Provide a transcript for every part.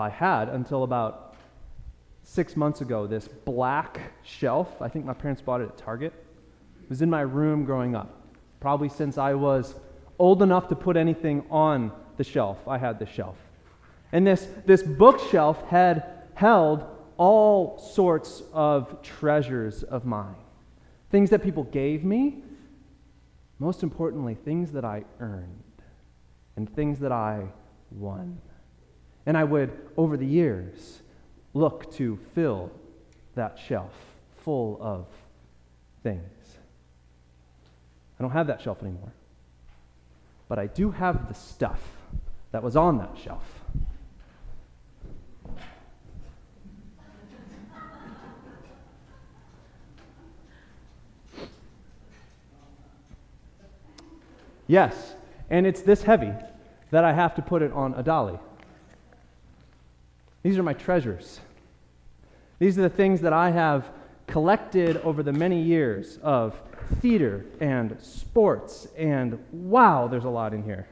I had until about 6 months ago, this black shelf. I think my parents bought it at Target. It was in my room growing up. Probably since I was old enough to put anything on the shelf, I had this shelf. And this bookshelf had held all sorts of treasures of mine. Things that people gave me, most importantly, things that I earned and things that I won. And I would, over the years, look to fill that shelf full of things. I don't have that shelf anymore. But I do have the stuff that was on that shelf. Yes, and it's this heavy that I have to put it on a dolly. These are my treasures. These are the things that I have collected over the many years of theater and sports, and wow, there's a lot in here.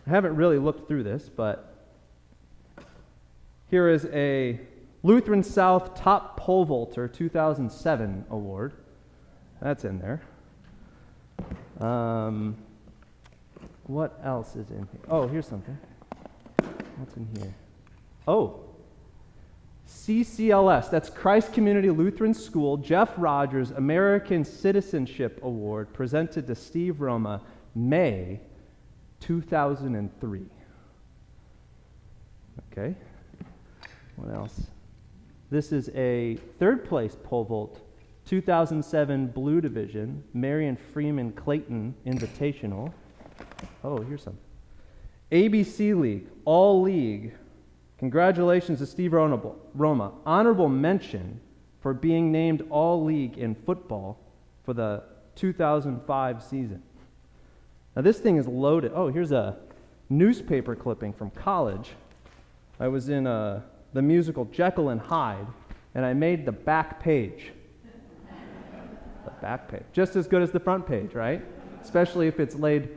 I haven't really looked through this, but here is a Lutheran South Top Pole Vaulter 2007 award. That's in there. What else is in here? Oh, here's something. What's in here? Oh, CCLS, that's Christ Community Lutheran School, Jeff Rogers American Citizenship Award, presented to Steve Roma, May 2003. Okay. What else? This is a third place pole vault, 2007 Blue Division, Marion Freeman Clayton Invitational. Oh, here's some. ABC League, All League. Congratulations to Steve Roma. Honorable mention for being named All League in football for the 2005 season. Now this thing is loaded. Oh, here's a newspaper clipping from college. I was in the musical Jekyll and Hyde, and I made the back page. The back page. Just as good as the front page, right? Especially if it's laid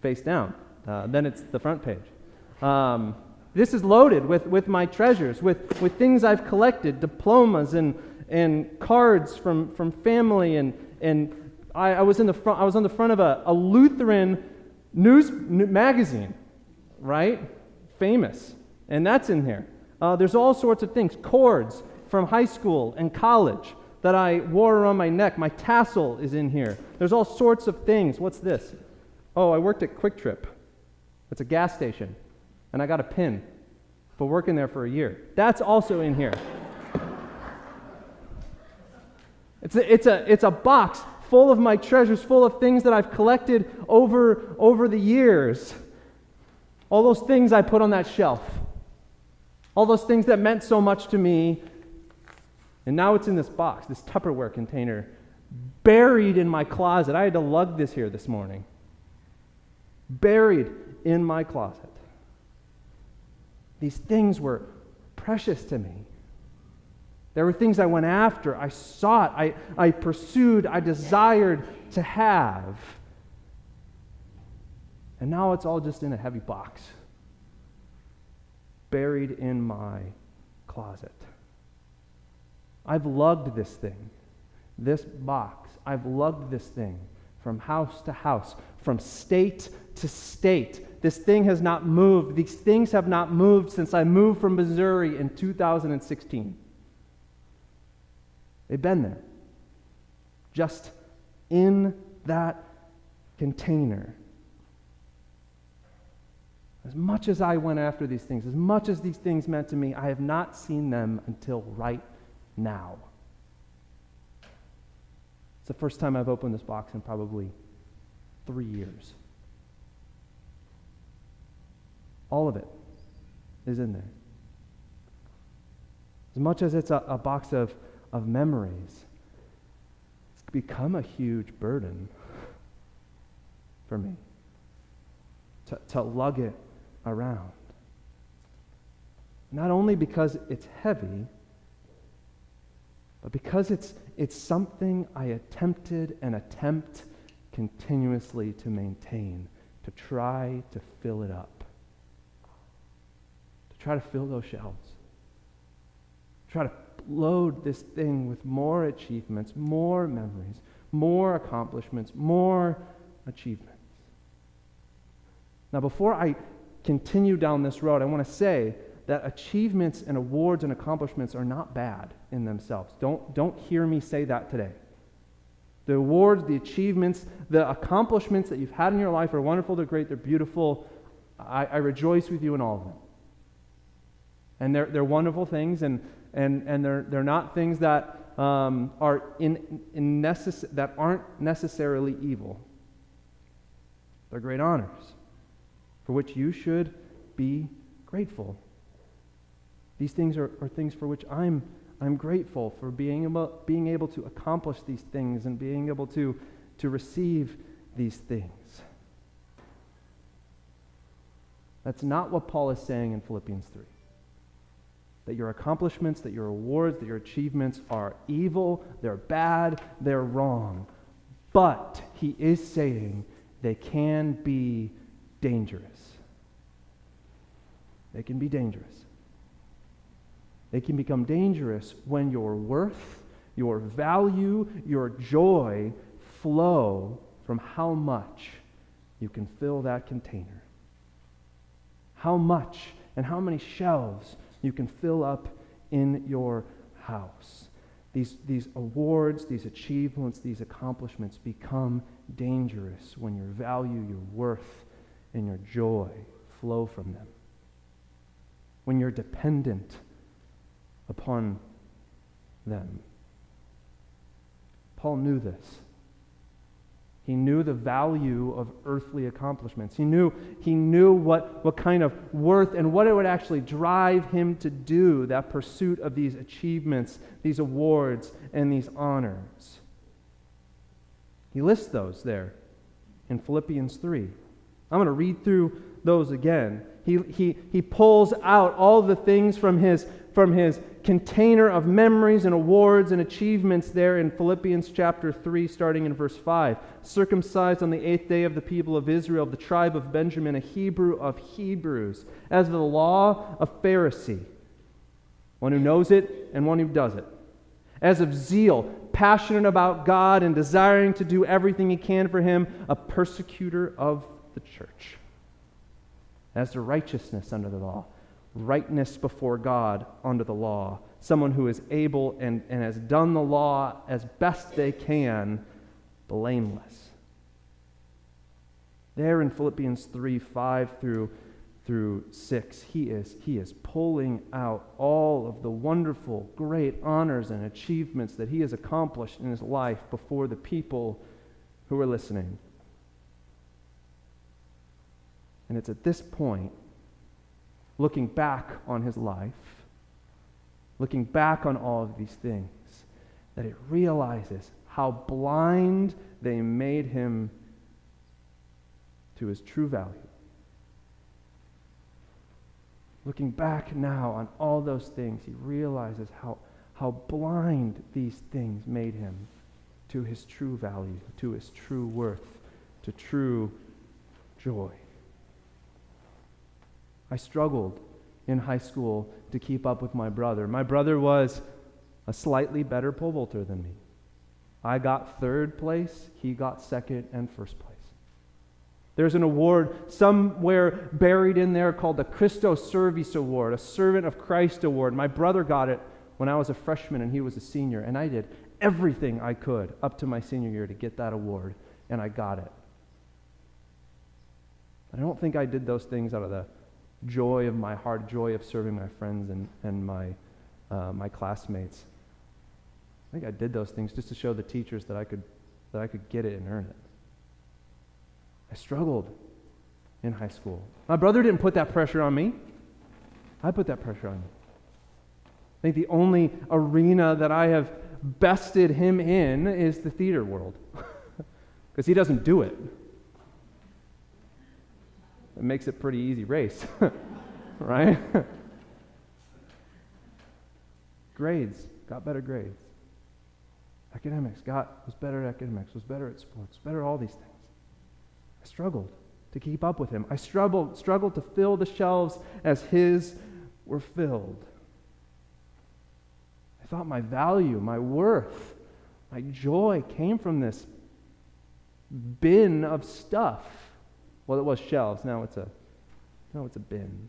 face down. Then it's the front page. This is loaded with my treasures, with things I've collected, diplomas and cards from family, and I was on the front of a Lutheran news magazine, right? Famous, and that's in here. There's all sorts of things, cords from high school and college that I wore around my neck. My tassel is in here. There's all sorts of things. What's this? Oh, I worked at Quick Trip. It's a gas station. And I got a pin for working there for a year. That's also in here. It's a box full of my treasures, full of things that I've collected over the years. All those things I put on that shelf. All those things that meant so much to me. And now it's in this box, this Tupperware container, buried in my closet. I had to lug this here this morning. Buried in my closet. These things were precious to me. There were things I went after, I sought, I pursued, I desired to have. And now it's all just in a heavy box, buried in my closet. I've lugged this thing, this box. I've lugged this thing from house to house, from state to state. This thing has not moved. These things have not moved since I moved from Missouri in 2016. They've been there, just in that container. As much as I went after these things, as much as these things meant to me, I have not seen them until right now. It's the first time I've opened this box in probably 3 years. All of it is in there. As much as it's a box of memories, it's become a huge burden for me to lug it around. Not only because it's heavy, but because it's something I attempted and attempt continuously to maintain, to try to fill it up. to try to fill those shelves. Try to load this thing with more achievements, more memories, more accomplishments, more achievements. Now, before I continue down this road, I want to say that achievements and awards and accomplishments are not bad in themselves. Don't hear me say that today. The awards, the achievements, the accomplishments that you've had in your life are wonderful, they're great, they're beautiful. I rejoice with you in all of them. And they're wonderful things, and they're not things that aren't necessarily evil. They're great honors for which you should be grateful. These things are things for which I'm grateful for being able to accomplish these things and being able to receive these things. That's not what Paul is saying in Philippians 3. That your accomplishments, that your awards, that your achievements are evil, they're bad, they're wrong. But he is saying they can be dangerous. They can be dangerous. They can become dangerous when your worth, your value, your joy flow from how much you can fill that container. How much and how many shelves you can fill up in your house. These awards, these achievements, these accomplishments become dangerous when your value, your worth, and your joy flow from them. When you're dependent upon them. Paul knew this. He knew the value of earthly accomplishments. He knew what kind of worth and what it would actually drive him to do, that pursuit of these achievements, these awards, and these honors. He lists those there in Philippians 3. I'm going to read through those again. He pulls out all the things from his container of memories and awards and achievements there in Philippians chapter 3, starting in verse 5. Circumcised on the 8th day of the people of Israel, of the tribe of Benjamin, a Hebrew of Hebrews, as of the law, a Pharisee, one who knows it and one who does it. As of zeal, passionate about God and desiring to do everything he can for him, a persecutor of the church. As to righteousness under the law, rightness before God under the law, someone who is able and has done the law as best they can, blameless. There in Philippians 3, 5 through 6, he is pulling out all of the wonderful, great honors and achievements that he has accomplished in his life before the people who are listening. And it's at this point, looking back on his life, looking back on all of these things, that it realizes how blind they made him to his true value. Looking back now on all those things, he realizes how blind these things made him to his true value, to his true worth, to true joy. I struggled in high school to keep up with my brother. My brother was a slightly better pole vaulter than me. I got third place, he got second and first place. There's an award somewhere buried in there called the Christos Servis Award, a Servant of Christ Award. My brother got it when I was a freshman and he was a senior, and I did everything I could up to my senior year to get that award, and I got it. I don't think I did those things out of the joy of my heart, joy of serving my friends and my classmates. I think I did those things just to show the teachers that I could get it and earn it. I struggled in high school. My brother didn't put that pressure on me. I put that pressure on me. I think the only arena that I have bested him in is the theater world, because he doesn't do it. It makes it a pretty easy race, right? Grades, got better grades. Academics, was better at academics, was better at sports, better at all these things. I struggled to keep up with him. I struggled to fill the shelves as his were filled. I thought my value, my worth, my joy came from this bin of stuff. Well, it was shelves. Now it's a bin.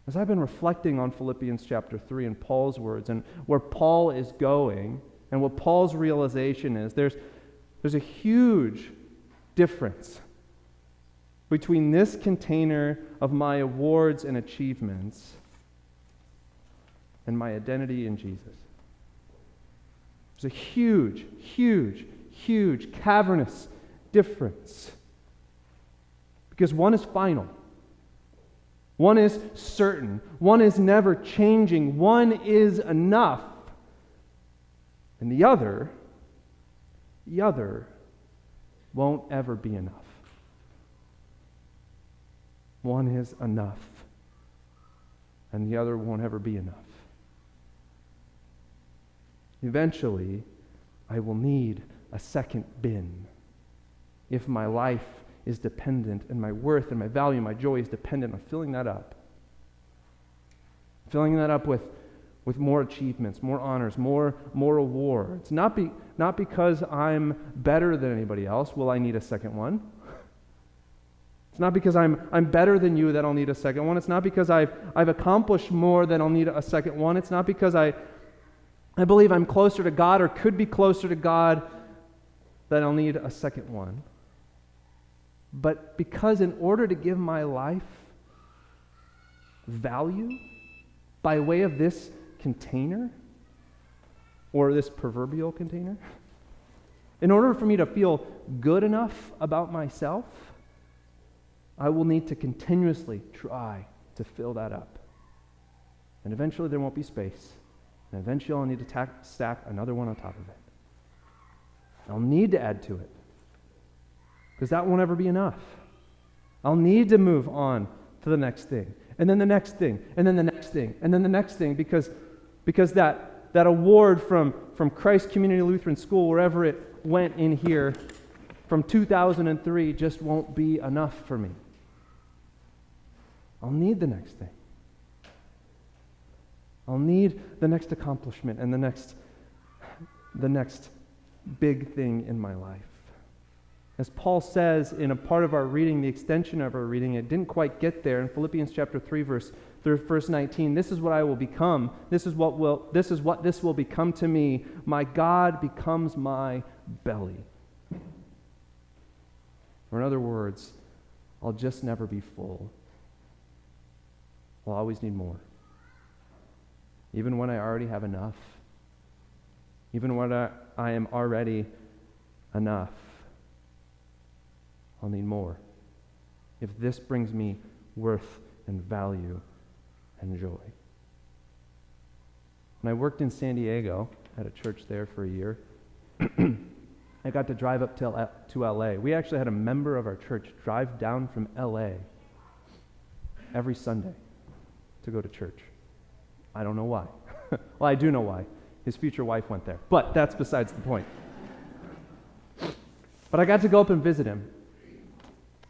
As I've been reflecting on Philippians chapter 3 and Paul's words and where Paul is going and what Paul's realization is, there's a huge difference between this container of my awards and achievements and my identity in Jesus. There's a huge, huge, huge, cavernous difference. Because one is final. One is certain. One is never changing. One is enough. And the other won't ever be enough. One is enough. And the other won't ever be enough. Eventually, I will need a second bin if my life is dependent and my worth and my value, my joy is dependent on filling that up. Filling that up with more achievements, more honors, more awards. Not because I'm better than anybody else will I need a second one. It's not because I'm better than you that I'll need a second one. It's not because I've accomplished more that I'll need a second one. It's not because I believe I'm closer to God or could be closer to God that I'll need a second one. But because in order to give my life value by way of this container or this proverbial container, in order for me to feel good enough about myself, I will need to continuously try to fill that up. And eventually there won't be space. And eventually I'll need to stack another one on top of it. I'll need to add to it. Because that won't ever be enough. I'll need to move on to the next thing. And then the next thing. And then the next thing. And then the next thing. Because that award from Christ Community Lutheran School, wherever it went in here, from 2003 just won't be enough for me. I'll need the next thing. I'll need the next accomplishment and the next big thing in my life. As Paul says in a part of our reading, the extension of our reading, it didn't quite get there. In Philippians chapter 3, verse 19, this is what I will become. This is what this will become to me. My God becomes my belly. Or in other words, I'll just never be full. I'll always need more. Even when I already have enough. Even when I am already enough. I'll need more. If this brings me worth and value and joy. When I worked in San Diego at a church there for a year, I got to drive up to LA. We actually had a member of our church drive down from LA every Sunday to go to church. I don't know why. Well, I do know why. His future wife went there. But that's besides the point. But I got to go up and visit him.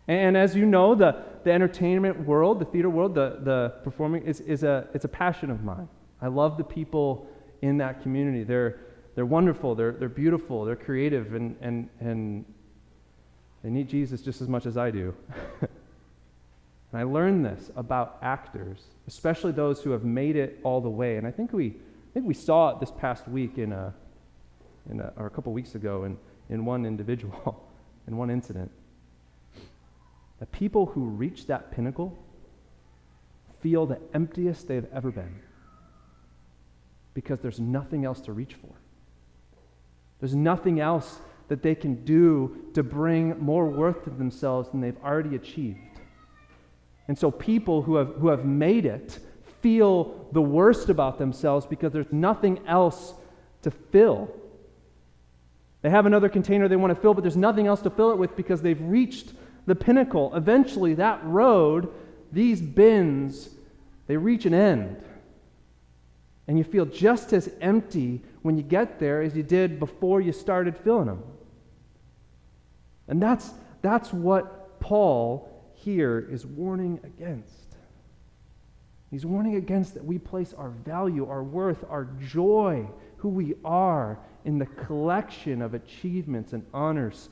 And as you know, the entertainment world, the theater world, the performing it's a passion of mine. I love the people in that community. They're wonderful, they're beautiful, they're creative, and they need Jesus just as much as I do. And I learned this about actors, especially those who have made it all the way. And I think we saw it this past week or a couple weeks ago in one individual, in one incident. The people who reach that pinnacle feel the emptiest they've ever been because there's nothing else to reach for. There's nothing else that they can do to bring more worth to themselves than they've already achieved. And so people who have made it feel the worst about themselves because there's nothing else to fill. They have another container they want to fill, but there's nothing else to fill it with because they've reached the pinnacle. Eventually, that road, these bins, they reach an end. And you feel just as empty when you get there as you did before you started filling them. And that's what Paul here is warning against. He's warning against that we place our value, our worth, our joy, who we are in the collection of achievements and honors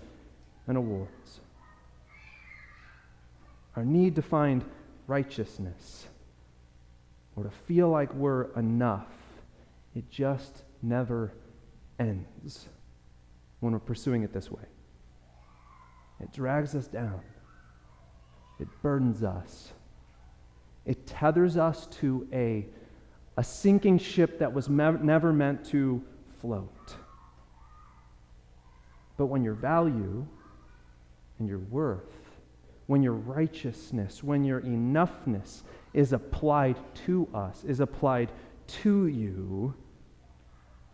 and awards. Our need to find righteousness or to feel like we're enough, it just never ends when we're pursuing it this way. It drags us down. It burdens us. It tethers us to a sinking ship that was never meant to float. But when your value and your worth, when your righteousness, when your enoughness is applied to us, is applied to you,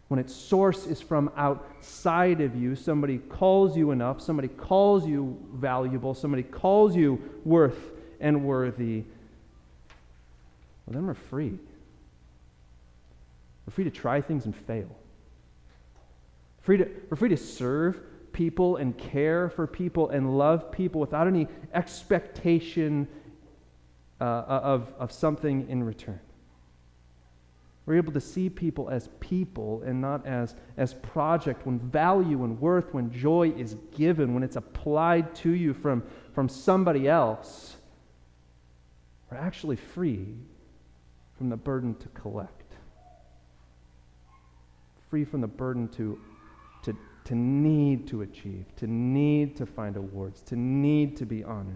when its source is from outside of you, somebody calls you enough, somebody calls you valuable, somebody calls you worth and worthy, well, then we're free. We're free to try things and fail. We're free to serve people and care for people and love people without any expectation of something in return. We're able to see people as people and not as project, when value and worth, when joy is given, when it's applied to you from somebody else. We're actually free from the burden to collect. Free from the burden to need to achieve, to need to find awards, to need to be honored.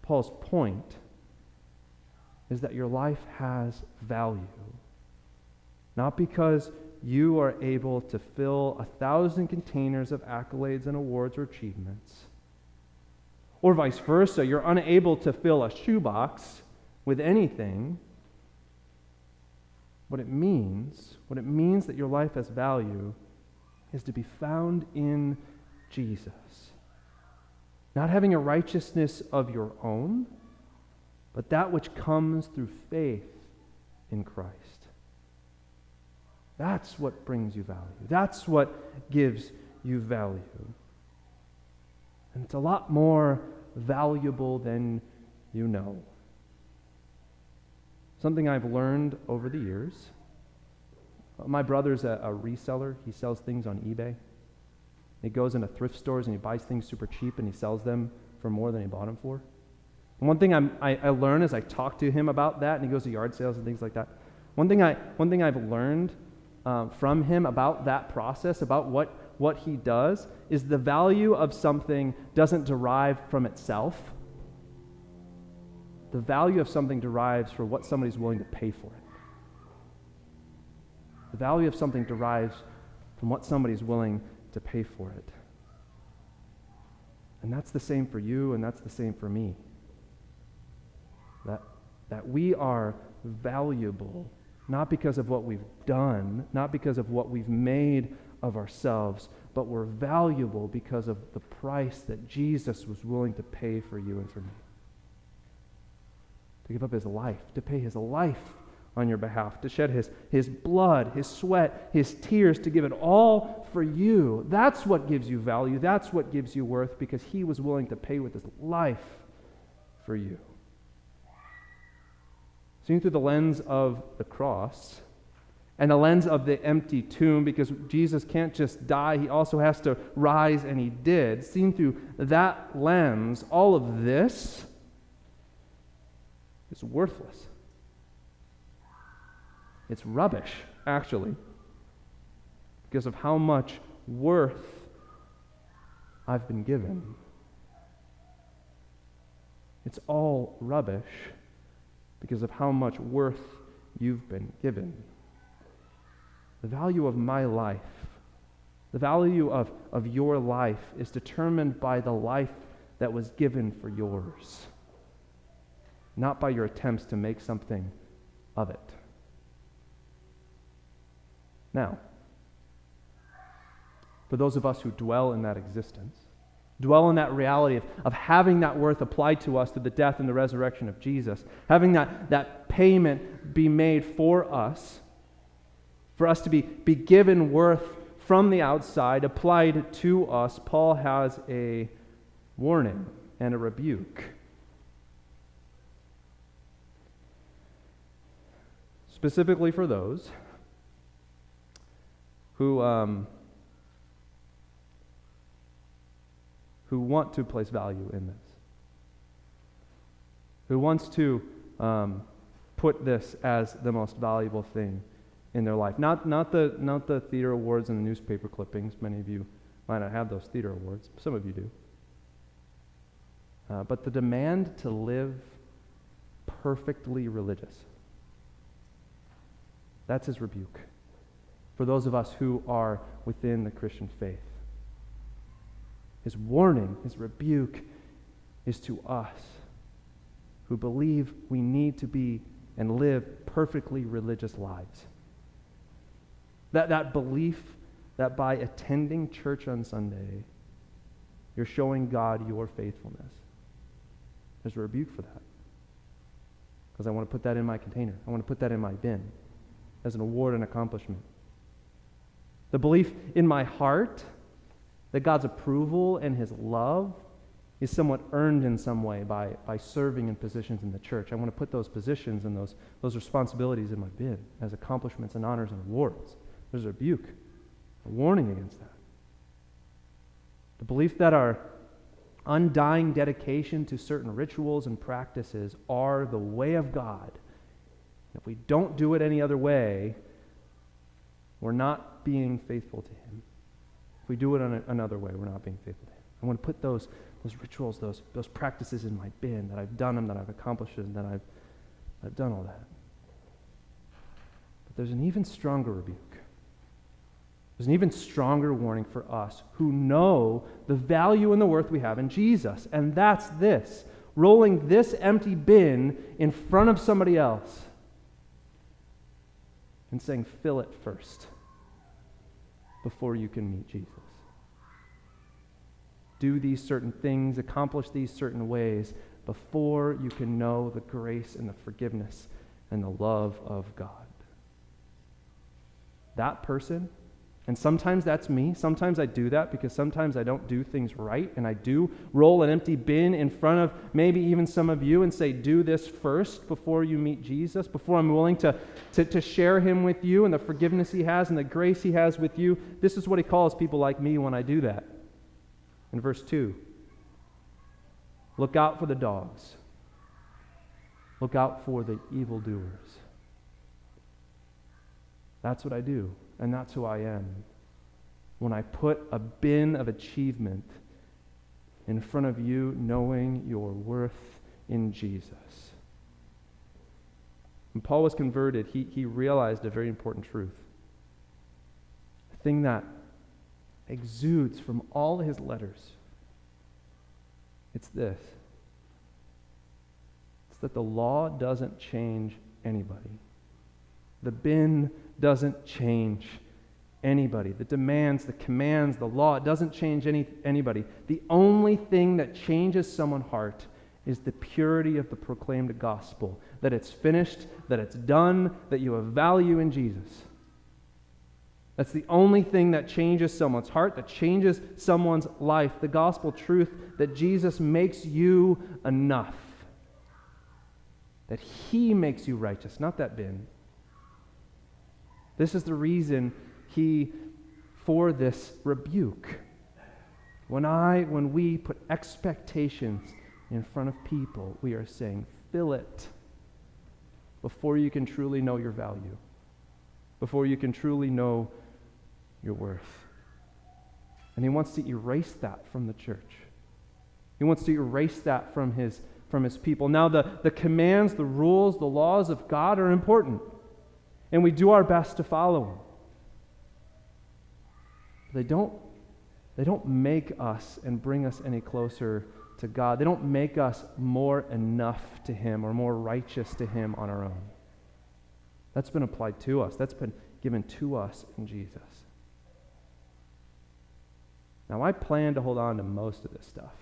Paul's point is that your life has value, not because you are able to fill 1,000 containers of accolades and awards or achievements, or vice versa, you're unable to fill a shoebox with anything. What it means that your life has value is to be found in Jesus. Not having a righteousness of your own, but that which comes through faith in Christ. That's what brings you value. That's what gives you value. And it's a lot more valuable than you know. Something I've learned over the years. My brother's a reseller. He sells things on eBay. He goes into thrift stores and he buys things super cheap and he sells them for more than he bought them for. And one thing I learn as I talk to him about that, and he goes to yard sales and things like that. One thing I've learned from him about that process, about what he does, is the value of something doesn't derive from itself. The value of something derives from what somebody's willing to pay for it. The value of something derives from what somebody's willing to pay for it. And that's the same for you, and that's the same for me. That we are valuable, not because of what we've done, not because of what we've made of ourselves, but we're valuable because of the price that Jesus was willing to pay for you and for me. To give up his life, to pay his life on your behalf, to shed his blood, his sweat, his tears, to give it all for you. That's what gives you value. That's what gives you worth, because he was willing to pay with his life for you. Seen through the lens of the cross and the lens of the empty tomb, because Jesus can't just die, he also has to rise, and he did. Seen through that lens, all of this is worthless. It's rubbish, actually, because of how much worth I've been given. It's all rubbish because of how much worth you've been given. The value of my life, the value of your life is determined by the life that was given for yours, not by your attempts to make something of it. Now, for those of us who dwell in that existence, dwell in that reality of having that worth applied to us through the death and the resurrection of Jesus, having that payment be made for us to be given worth from the outside, applied to us, Paul has a warning and a rebuke. specifically for those who want to place value in this, who wants to put this as the most valuable thing in their life. Not the theater awards and the newspaper clippings. Many of you might not have those theater awards. Some of you do. But the demand to live perfectly religious. That's his rebuke for those of us who are within the Christian faith. His warning, his rebuke is to us who believe we need to be and live perfectly religious lives. That belief that by attending church on Sunday, you're showing God your faithfulness. There's a rebuke for that. Because I want to put that in my container. I want to put that in my bin as an award and accomplishment. The belief in my heart that God's approval and his love is somewhat earned in some way by serving in positions in the church. I want to put those positions and those responsibilities in my bin as accomplishments and honors and awards. There's a rebuke, a warning against that. The belief that our undying dedication to certain rituals and practices are the way of God. If we don't do it any other way, we're not being faithful to him. If we do it another way, we're not being faithful to him. I want to put those rituals, those practices in my bin, that I've done them, that I've accomplished them, that I've done all that. But there's an even stronger rebuke. There's an even stronger warning for us who know the value and the worth we have in Jesus. And that's this: rolling this empty bin in front of somebody else and saying, fill it first before you can meet Jesus. Do these certain things, accomplish these certain ways before you can know the grace and the forgiveness and the love of God. That person, and sometimes that's me. Sometimes I do that because sometimes I don't do things right, and I do roll an empty bin in front of maybe even some of you and say, do this first before you meet Jesus, before I'm willing to share him with you and the forgiveness he has and the grace he has with you. This is what he calls people like me when I do that. In verse 2, look out for the dogs. Look out for the evildoers. That's what I do. And that's who I am. When I put a bin of achievement in front of you, knowing your worth in Jesus. When Paul was converted, he realized a very important truth. A thing that exudes from all his letters. It's this. It's that the law doesn't change anybody. The bin doesn't change anybody. The demands, the commands, the law, it doesn't change anybody. The only thing that changes someone's heart is the purity of the proclaimed gospel. That it's finished, that it's done, that you have value in Jesus. That's the only thing that changes someone's heart, that changes someone's life. The gospel truth that Jesus makes you enough. That he makes you righteous, not that bin. This is the reason for this rebuke. When we put expectations in front of people, we are saying, fill it before you can truly know your value, before you can truly know your worth. And he wants to erase that from the church. He wants to erase that from his people. Now, the commands, the rules, the laws of God are important. And we do our best to follow them. They don't make us and bring us any closer to God. They don't make us more enough to him or more righteous to him on our own. That's been applied to us. That's been given to us in Jesus. Now, I plan to hold on to most of this stuff.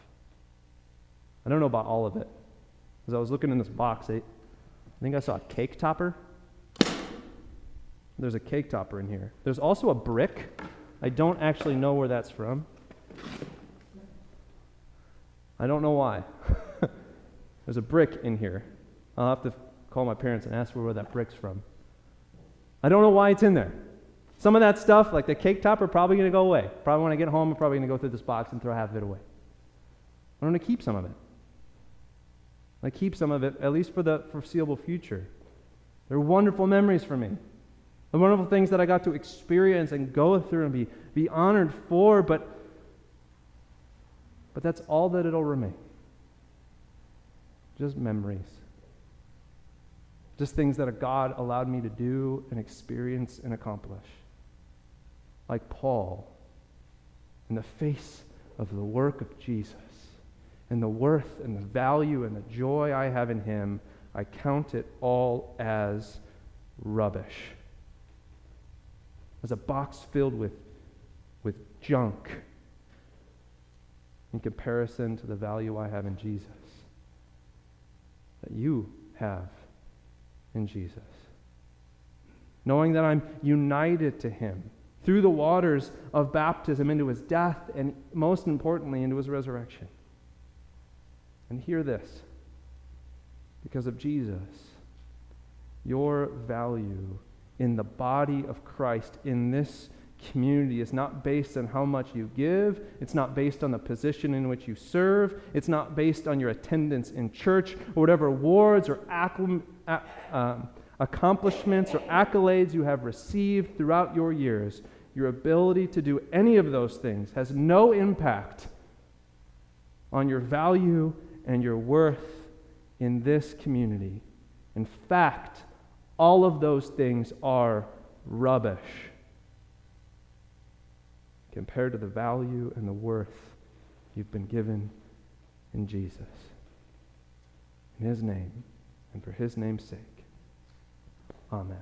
I don't know about all of it. As I was looking in this box, I think I saw a cake topper. There's a cake topper in here. There's also a brick. I don't actually know where that's from. I don't know why. There's a brick in here. I'll have to call my parents and ask where that brick's from. I don't know why it's in there. Some of that stuff, like the cake topper, probably going to go away. Probably when I get home, I'm probably going to go through this box and throw half of it away. I'm going to keep some of it. I keep some of it, at least for the foreseeable future. They're wonderful memories for me. The wonderful things that I got to experience and go through and be honored for, but that's all that it'll remain. Just memories. Just things that God allowed me to do and experience and accomplish. Like Paul, in the face of the work of Jesus, and the worth and the value and the joy I have in him, I count it all as rubbish. As a box filled with junk in comparison to the value I have in Jesus, that you have in Jesus. Knowing that I'm united to him through the waters of baptism into his death and most importantly into his resurrection. And hear this, because of Jesus, your value in the body of Christ in this community is not based on how much you give. It's not based on the position in which you serve. It's not based on your attendance in church or whatever awards or accomplishments or accolades you have received throughout your years. Your ability to do any of those things has no impact on your value and your worth in this community. In fact, all of those things are rubbish compared to the value and the worth you've been given in Jesus. In his name, and for his name's sake. Amen.